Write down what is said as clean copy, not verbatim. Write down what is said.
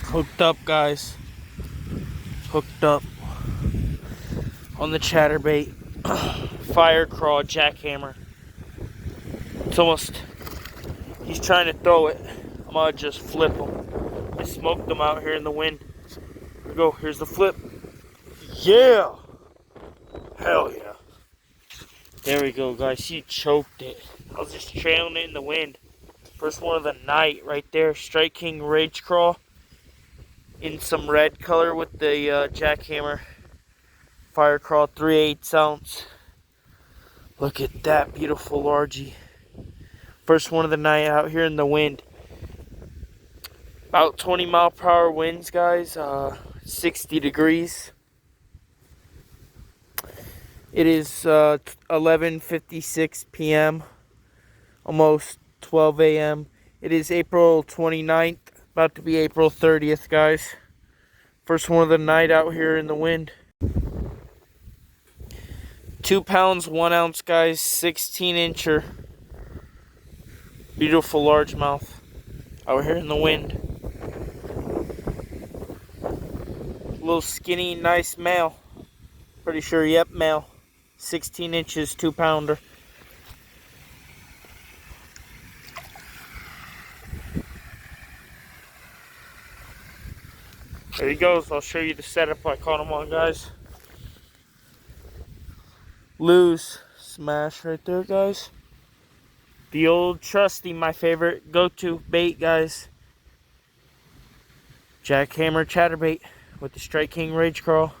Hooked up, guys. Hooked up on the chatterbait fire crawl jackhammer. It's almost, he's trying to throw it. I'm gonna just flip him. I smoked him out here in the wind. Here we go, here's the flip. Yeah! Hell yeah. There we go, guys. He choked it. I was just trailing it in the wind. First one of the night right there. Strike King Rage Crawl in some red color with the jackhammer fire crawl 3/8 ounce. Look at that beautiful largie. First one of the night out here in the wind. About 20-mile-per-hour winds, guys. 60 degrees. It is 11:56 p.m. Almost 12 a.m. It is April 29th. About to be April 30th, guys. First one of the night out here in the wind. 2 pounds, 1 ounce, guys. 16-incher. Beautiful largemouth out here in the wind. Little skinny, nice male. Pretty sure, yep, male. 16 inches, 2-pounder. There he goes. I'll show you the setup I caught him on, guys. Lose smash right there, guys. The old trusty, my favorite go-to bait, guys. Jackhammer chatterbait with the Strike King Rage Crawl.